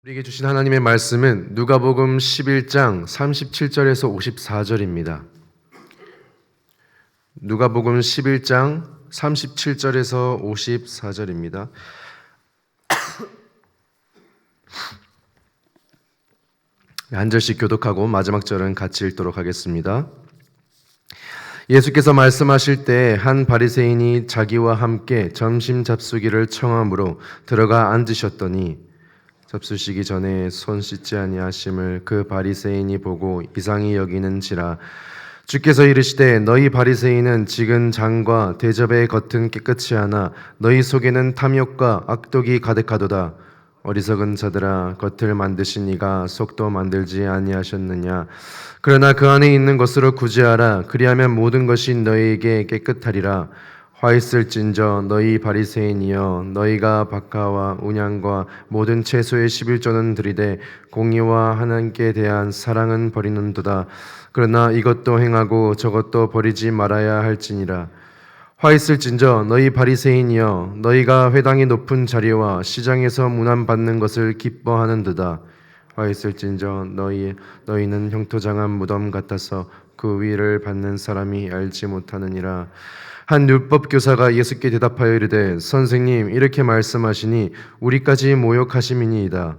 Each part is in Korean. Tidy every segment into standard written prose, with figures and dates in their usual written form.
우리에게 주신 하나님의 말씀은 누가복음 11장 37절에서 54절입니다. 누가복음 11장 37절에서 54절입니다. 한 절씩 교독하고 마지막 절은 같이 읽도록 하겠습니다. 예수께서 말씀하실 때 한 바리새인이 자기와 함께 점심 잡수기를 청함으로 들어가 앉으셨더니 잡수시기 전에 손 씻지 아니하심을 그 바리새인이 보고 이상히 여기는지라. 주께서 이르시되 너희 바리새인은 지근 장과 대접의 겉은 깨끗이 하나 너희 속에는 탐욕과 악독이 가득하도다. 어리석은 자들아, 겉을 만드신 이가 속도 만들지 아니하셨느냐. 그러나 그 안에 있는 것으로 구제하라. 그리하면 모든 것이 너희에게 깨끗하리라. 화 있을진저 너희 바리새인이여, 너희가 박하와 운양과 모든 채소의 11조는 들이되 공의와 하나님께 대한 사랑은 버리는도다. 그러나 이것도 행하고 저것도 버리지 말아야 할지니라. 화 있을진저 너희 바리새인이여, 너희가 회당의 높은 자리와 시장에서 문안받는 것을 기뻐하는도다. 화 있을진저 너희는 형토장한 무덤 같아서 그 위를 받는 사람이 알지 못하느니라. 한 율법 교사가 예수께 대답하여 이르되 선생님, 이렇게 말씀하시니 우리까지 모욕하심이니이다.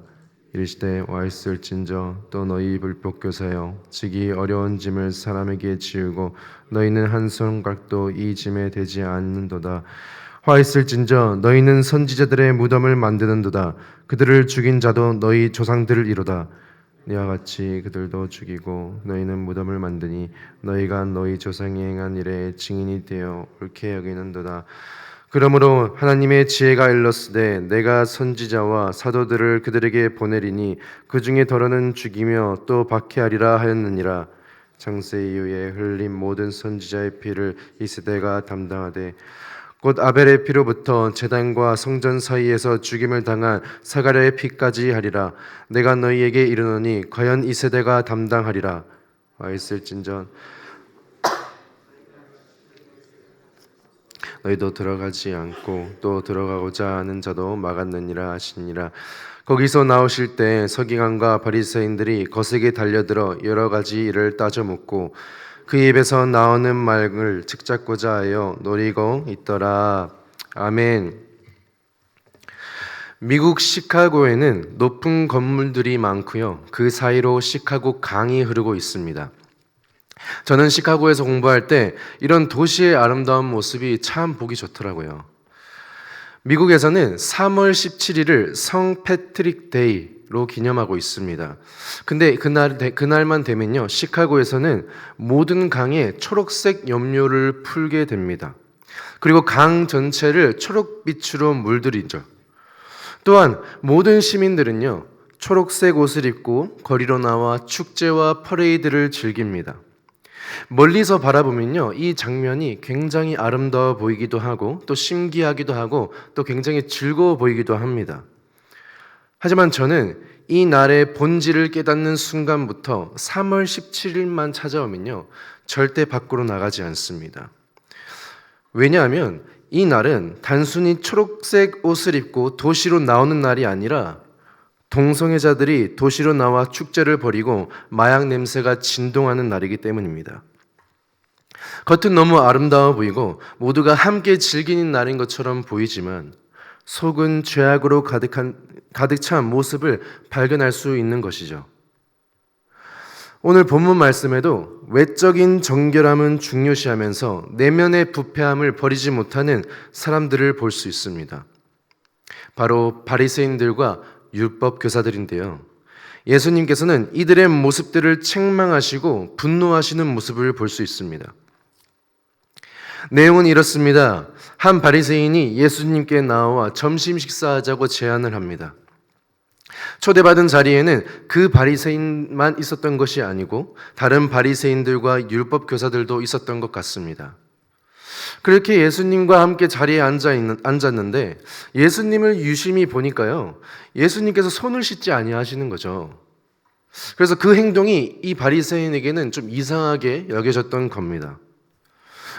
이르시되 와 있을진저 또 너희 불법 교사여, 지기 어려운 짐을 사람에게 지우고 너희는 한 손가락도 이 짐에 대지 않는도다. 화 있을진저 너희는 선지자들의 무덤을 만드는도다. 그들을 죽인 자도 너희 조상들이로다. 이와 같이 그들도 죽이고 너희는 무덤을 만드니 너희가 너희 조상이 행한 일에 증인이 되어 옳게 여기는도다. 그러므로 하나님의 지혜가 일렀으되 내가 선지자와 사도들을 그들에게 보내리니 그 중에 더러는 죽이며 또 박해하리라 하였느니라. 창세 이후에 흘린 모든 선지자의 피를 이 세대가 담당하되 곧 아벨의 피로부터 제단과 성전 사이에서 죽임을 당한 사가랴의 피까지 하리라. 내가 너희에게 이르노니 과연 이 세대가 담당하리라. 와 있을진전 너희도 들어가지 않고 또 들어가고자 하는 자도 막았느니라 하시니라. 거기서 나오실 때 서기관과 바리새인들이 거세게 달려들어 여러 가지 일을 따져 묻고 그 입에서 나오는 말을 측잡고자 하여 노리고 있더라. 아멘. 미국 시카고에는 높은 건물들이 많고요. 그 사이로 시카고 강이 흐르고 있습니다. 저는 시카고에서 공부할 때 이런 도시의 아름다운 모습이 참 보기 좋더라고요. 미국에서는 3월 17일을 성 패트릭 데이로 기념하고 있습니다. 근데 그날만 되면요, 시카고에서는 모든 강에 초록색 염료를 풀게 됩니다. 그리고 강 전체를 초록빛으로 물들이죠. 또한 모든 시민들은요, 초록색 옷을 입고 거리로 나와 축제와 퍼레이드를 즐깁니다. 멀리서 바라보면요, 이 장면이 굉장히 아름다워 보이기도 하고 또 신기하기도 하고 또 굉장히 즐거워 보이기도 합니다. 하지만 저는 이 날의 본질을 깨닫는 순간부터 3월 17일만 찾아오면요, 절대 밖으로 나가지 않습니다. 왜냐하면 이 날은 단순히 초록색 옷을 입고 도시로 나오는 날이 아니라 동성애자들이 도시로 나와 축제를 벌이고 마약 냄새가 진동하는 날이기 때문입니다. 겉은 너무 아름다워 보이고 모두가 함께 즐기는 날인 것처럼 보이지만 속은 죄악으로 가득 찬 모습을 발견할 수 있는 것이죠. 오늘 본문 말씀에도 외적인 정결함은 중요시하면서 내면의 부패함을 버리지 못하는 사람들을 볼 수 있습니다. 바로 바리새인들과 율법 교사들인데요. 예수님께서는 이들의 모습들을 책망하시고 분노하시는 모습을 볼 수 있습니다. 내용은 이렇습니다. 한 바리새인이 예수님께 나와 점심 식사하자고 제안을 합니다. 초대받은 자리에는 그 바리새인만 있었던 것이 아니고 다른 바리새인들과 율법 교사들도 있었던 것 같습니다. 그렇게 예수님과 함께 자리에 앉았는데 예수님을 유심히 보니까요, 예수님께서 손을 씻지 아니하시는 거죠. 그래서 그 행동이 이 바리새인에게는 좀 이상하게 여겨졌던 겁니다.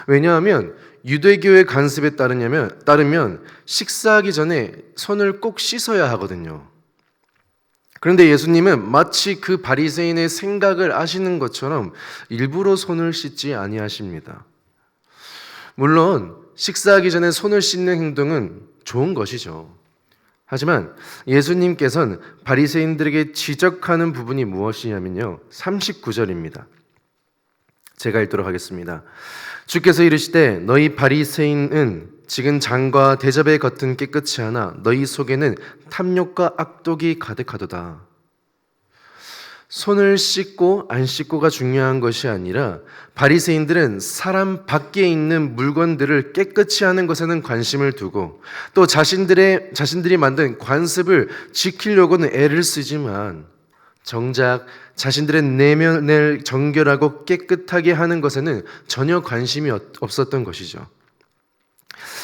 왜냐하면 유대교의 관습에 따르면 식사하기 전에 손을 꼭 씻어야 하거든요. 그런데 예수님은 마치 그 바리새인의 생각을 아시는 것처럼 일부러 손을 씻지 아니하십니다. 물론 식사하기 전에 손을 씻는 행동은 좋은 것이죠. 하지만 예수님께서는 바리새인들에게 지적하는 부분이 무엇이냐면요, 39절입니다. 제가 읽도록 하겠습니다. 주께서 이르시되 너희 바리새인은 지금 장과 대접의 겉은 깨끗이 하나 너희 속에는 탐욕과 악독이 가득하도다. 손을 씻고 안 씻고가 중요한 것이 아니라 바리새인들은 사람 밖에 있는 물건들을 깨끗이 하는 것에는 관심을 두고 또 자신들이 만든 관습을 지키려고는 애를 쓰지만 정작 자신들의 내면을 정결하고 깨끗하게 하는 것에는 전혀 관심이 없었던 것이죠.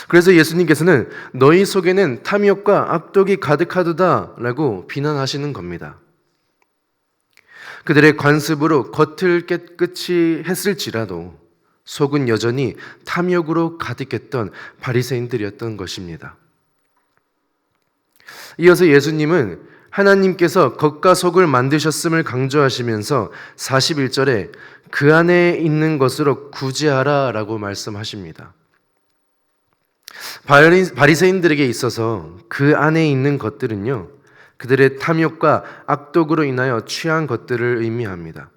그래서 예수님께서는 너희 속에는 탐욕과 악독이 가득하도다 라고 비난하시는 겁니다. 그들의 관습으로 겉을 깨끗이 했을지라도 속은 여전히 탐욕으로 가득했던 바리새인들이었던 것입니다. 이어서 예수님은 하나님께서 겉과 속을 만드셨음을 강조하시면서 41절에 그 안에 있는 것으로 구제하라 라고 말씀하십니다. 바리새인들에게 있어서 그 안에 있는 것들은요, 그들의 탐욕과 악독으로 인하여 취한 것들을 의미합니다.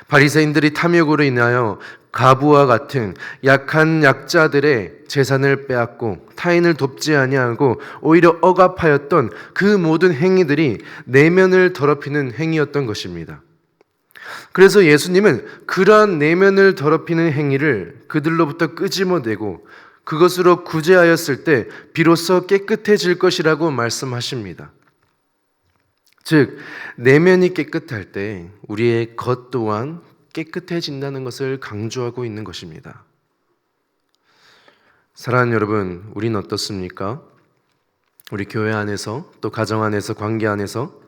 바리새인들이 탐욕으로 인하여 가부와 같은 약한 약자들의 재산을 빼앗고 타인을 돕지 아니하고 오히려 억압하였던 그 모든 행위들이 내면을 더럽히는 행위였던 것입니다. 그래서 예수님은 그러한 내면을 더럽히는 행위를 그들로부터 끄집어내고 그것으로 구제하였을 때 비로소 깨끗해질 것이라고 말씀하십니다. 즉, 내면이 깨끗할 때 우리의 겉 또한 깨끗해진다는 것을 강조하고 있는 것입니다. 사랑하는 여러분, 우린 어떻습니까? 우리 교회 안에서 또 가정 안에서 관계 안에서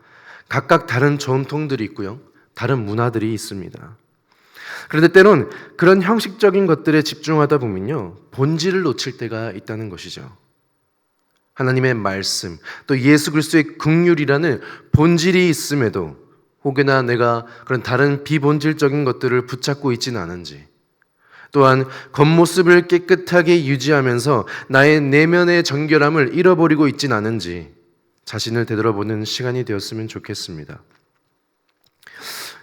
각각 다른 전통들이 있고요, 다른 문화들이 있습니다. 그런데 때론 그런 형식적인 것들에 집중하다 보면요, 본질을 놓칠 때가 있다는 것이죠. 하나님의 말씀, 또 예수 그리스도의 긍휼이라는 본질이 있음에도 혹여나 내가 그런 다른 비본질적인 것들을 붙잡고 있지는 않은지, 또한 겉모습을 깨끗하게 유지하면서 나의 내면의 정결함을 잃어버리고 있지는 않은지 자신을 되돌아보는 시간이 되었으면 좋겠습니다.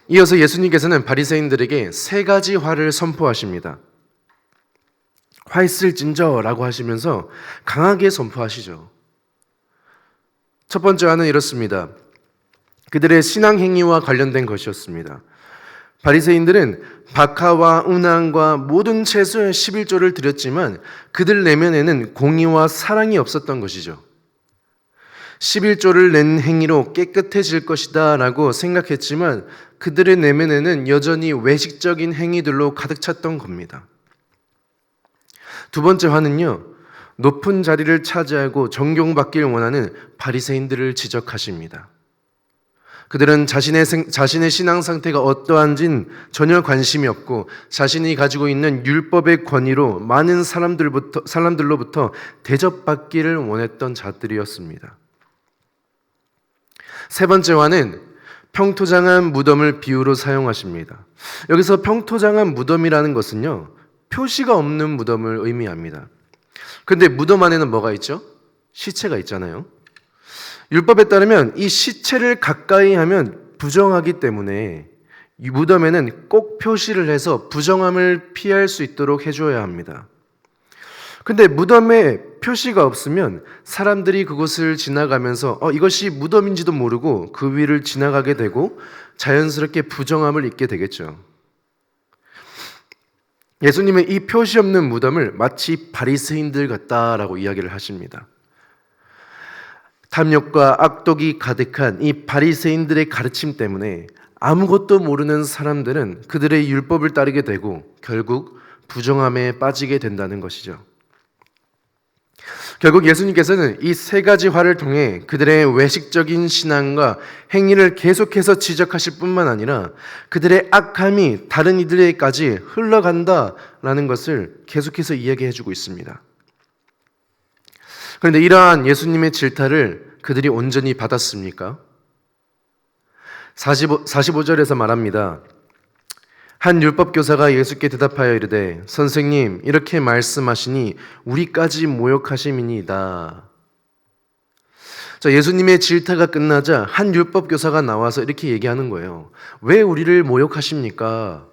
이어서 예수님께서는 바리새인들에게 세 가지 화를 선포하십니다. 화 있을진저라고 하시면서 강하게 선포하시죠. 첫 번째 화는 이렇습니다. 그들의 신앙 행위와 관련된 것이었습니다. 바리새인들은 박하와 운항과 모든 채소의 11조를 드렸지만 그들 내면에는 공의와 사랑이 없었던 것이죠. 11조를 낸 행위로 깨끗해질 것이다 라고 생각했지만 그들의 내면에는 여전히 외식적인 행위들로 가득 찼던 겁니다. 두 번째 화는요, 높은 자리를 차지하고 존경받기를 원하는 바리새인들을 지적하십니다. 그들은 자신의 신앙 상태가 어떠한진 전혀 관심이 없고 자신이 가지고 있는 율법의 권위로 많은 사람들로부터 대접받기를 원했던 자들이었습니다. 세 번째 화는 평토장한 무덤을 비유로 사용하십니다. 여기서 평토장한 무덤이라는 것은요, 표시가 없는 무덤을 의미합니다. 그런데 무덤 안에는 뭐가 있죠? 시체가 있잖아요. 율법에 따르면 이 시체를 가까이 하면 부정하기 때문에 이 무덤에는 꼭 표시를 해서 부정함을 피할 수 있도록 해줘야 합니다. 근데 무덤에 표시가 없으면 사람들이 그곳을 지나가면서 이것이 무덤인지도 모르고 그 위를 지나가게 되고 자연스럽게 부정함을 입게 되겠죠. 예수님은 이 표시 없는 무덤을 마치 바리새인들 같다라고 이야기를 하십니다. 탐욕과 악독이 가득한 이 바리새인들의 가르침 때문에 아무것도 모르는 사람들은 그들의 율법을 따르게 되고 결국 부정함에 빠지게 된다는 것이죠. 결국 예수님께서는 이 세 가지 화를 통해 그들의 외식적인 신앙과 행위를 계속해서 지적하실 뿐만 아니라 그들의 악함이 다른 이들에게까지 흘러간다라는 것을 계속해서 이야기해 주고 있습니다. 그런데 이러한 예수님의 질타를 그들이 온전히 받았습니까? 45절에서 말합니다. 한 율법교사가 예수께 대답하여 이르되 선생님 이렇게 말씀하시니 우리까지 모욕하심이니이다. 자, 예수님의 질타가 끝나자 한 율법교사가 나와서 이렇게 얘기하는 거예요. 왜 우리를 모욕하십니까?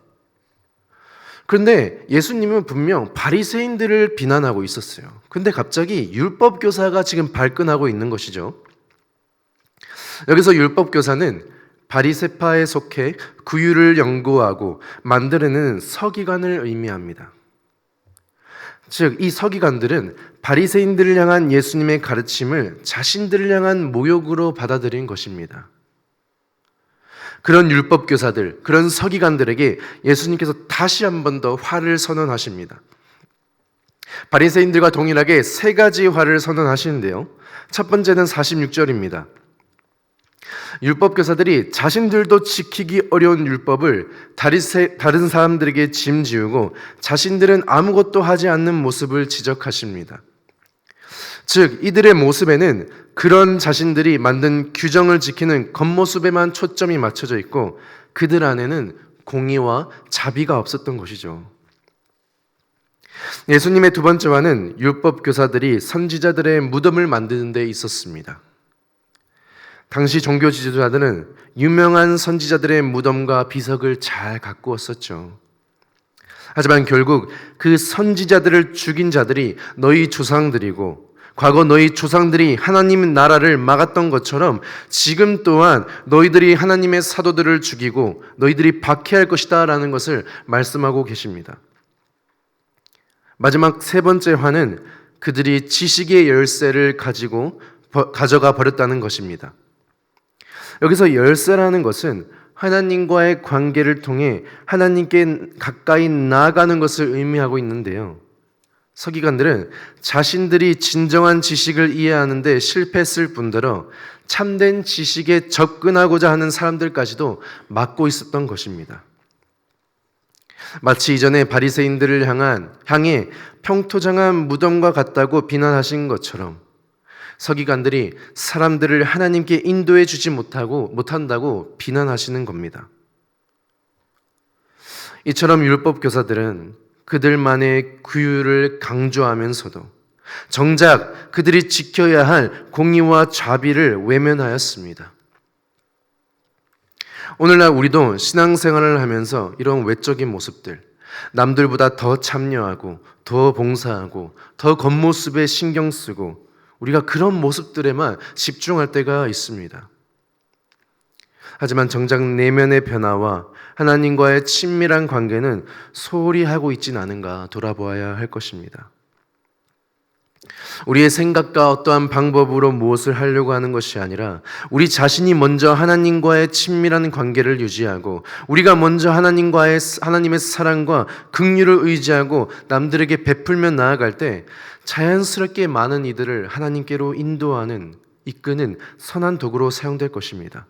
그런데 예수님은 분명 바리새인들을 비난하고 있었어요. 근데 갑자기 율법교사가 지금 발끈하고 있는 것이죠. 여기서 율법교사는 바리새파에 속해 구율을 연구하고 만들어내는 서기관을 의미합니다. 즉, 이 서기관들은 바리새인들을 향한 예수님의 가르침을 자신들을 향한 모욕으로 받아들인 것입니다. 그런 율법교사들, 그런 서기관들에게 예수님께서 다시 한 번 더 화를 선언하십니다. 바리새인들과 동일하게 세 가지 화를 선언하시는데요. 첫 번째는 46절입니다. 율법교사들이 자신들도 지키기 어려운 율법을 다른 사람들에게 짐지우고 자신들은 아무것도 하지 않는 모습을 지적하십니다. 즉, 이들의 모습에는 그런 자신들이 만든 규정을 지키는 겉모습에만 초점이 맞춰져 있고 그들 안에는 공의와 자비가 없었던 것이죠. 예수님의 두 번째 화는 율법교사들이 선지자들의 무덤을 만드는 데 있었습니다. 당시 종교 지도자들은 유명한 선지자들의 무덤과 비석을 잘 가꾸었었죠. 하지만 결국 그 선지자들을 죽인 자들이 너희 조상들이고 과거 너희 조상들이 하나님 나라를 막았던 것처럼 지금 또한 너희들이 하나님의 사도들을 죽이고 너희들이 박해할 것이다 라는 것을 말씀하고 계십니다. 마지막 세 번째 화는 그들이 지식의 열쇠를 가져가 버렸다는 것입니다. 여기서 열쇠라는 것은 하나님과의 관계를 통해 하나님께 가까이 나아가는 것을 의미하고 있는데요. 서기관들은 자신들이 진정한 지식을 이해하는 데 실패했을 뿐더러 참된 지식에 접근하고자 하는 사람들까지도 막고 있었던 것입니다. 마치 이전에 바리새인들을 향해 평토장한 무덤과 같다고 비난하신 것처럼 서기관들이 사람들을 하나님께 인도해 주지 못한다고 비난하시는 겁니다. 이처럼 율법교사들은 그들만의 규율을 강조하면서도 정작 그들이 지켜야 할 공의와 자비를 외면하였습니다. 오늘날 우리도 신앙생활을 하면서 이런 외적인 모습들, 남들보다 더 참여하고 더 봉사하고 더 겉모습에 신경 쓰고 우리가 그런 모습들에만 집중할 때가 있습니다. 하지만 정작 내면의 변화와 하나님과의 친밀한 관계는 소홀히 하고 있진 않은가 돌아보아야 할 것입니다. 우리의 생각과 어떠한 방법으로 무엇을 하려고 하는 것이 아니라 우리 자신이 먼저 하나님과의 친밀한 관계를 유지하고 우리가 먼저 하나님의 사랑과 긍휼을 의지하고 남들에게 베풀며 나아갈 때 자연스럽게 많은 이들을 하나님께로 이끄는 선한 도구로 사용될 것입니다.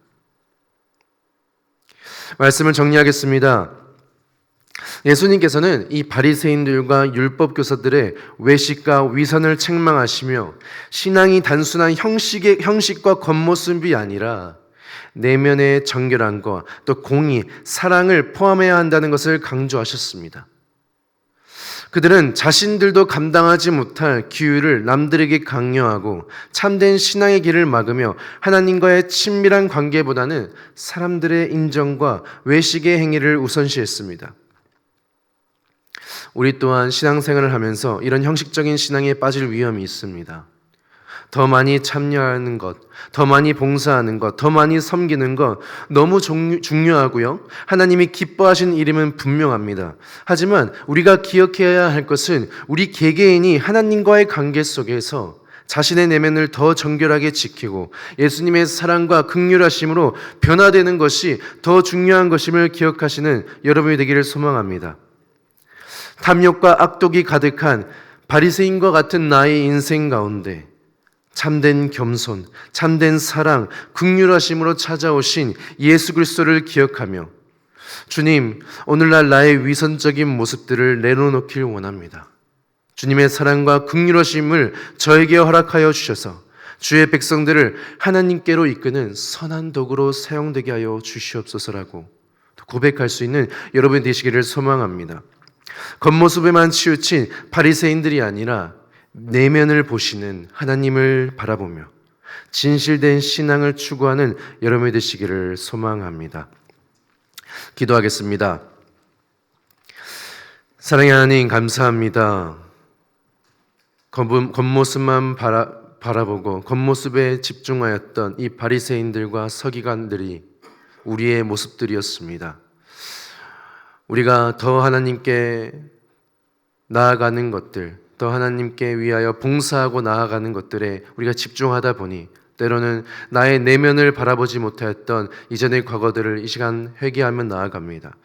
말씀을 정리하겠습니다. 예수님께서는 이 바리새인들과 율법교사들의 외식과 위선을 책망하시며 신앙이 단순한 형식과 겉모습이 아니라 내면의 정결함과 또 공의, 사랑을 포함해야 한다는 것을 강조하셨습니다. 그들은 자신들도 감당하지 못할 기율을 남들에게 강요하고 참된 신앙의 길을 막으며 하나님과의 친밀한 관계보다는 사람들의 인정과 외식의 행위를 우선시했습니다. 우리 또한 신앙생활을 하면서 이런 형식적인 신앙에 빠질 위험이 있습니다. 더 많이 참여하는 것, 더 많이 봉사하는 것, 더 많이 섬기는 것 너무 중요하고요. 하나님이 기뻐하시는 일임은 분명합니다. 하지만 우리가 기억해야 할 것은 우리 개개인이 하나님과의 관계 속에서 자신의 내면을 더 정결하게 지키고 예수님의 사랑과 긍휼하심으로 변화되는 것이 더 중요한 것임을 기억하시는 여러분이 되기를 소망합니다. 탐욕과 악독이 가득한 바리새인과 같은 나의 인생 가운데 참된 겸손, 참된 사랑, 긍휼하심으로 찾아오신 예수 그리스도를 기억하며 주님, 오늘날 나의 위선적인 모습들을 내려놓길 원합니다. 주님의 사랑과 긍휼하심을 저에게 허락하여 주셔서 주의 백성들을 하나님께로 이끄는 선한 도구로 사용되게 하여 주시옵소서라고 고백할 수 있는 여러분 되시기를 소망합니다. 겉모습에만 치우친 바리새인들이 아니라 내면을 보시는 하나님을 바라보며 진실된 신앙을 추구하는 여러분이 되시기를 소망합니다. 기도하겠습니다. 사랑의 하나님, 감사합니다. 겉모습만 바라보고 겉모습에 집중하였던 이 바리새인들과 서기관들이 우리의 모습들이었습니다. 우리가 더 하나님께 나아가는 것들, 더 하나님께 위하여 봉사하고 나아가는 것들에 우리가 집중하다 보니 때로는 나의 내면을 바라보지 못하였던 이전의 과거들을 이 시간 회개하며 나아갑니다.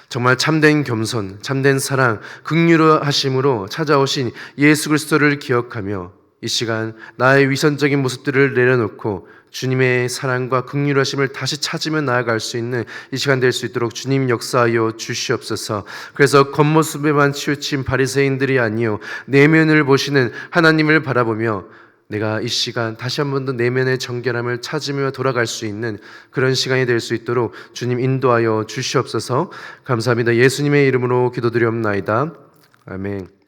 정말 참된 겸손, 참된 사랑, 긍휼하심으로 찾아오신 예수 그리스도를 기억하며 이 시간 나의 위선적인 모습들을 내려놓고 주님의 사랑과 긍휼하심을 다시 찾으며 나아갈 수 있는 이 시간 될 수 있도록 주님 역사하여 주시옵소서. 그래서 겉모습에만 치우친 바리새인들이 아니요 내면을 보시는 하나님을 바라보며 내가 이 시간 다시 한 번 더 내면의 정결함을 찾으며 돌아갈 수 있는 그런 시간이 될 수 있도록 주님 인도하여 주시옵소서. 감사합니다. 예수님의 이름으로 기도드리옵나이다. 아멘.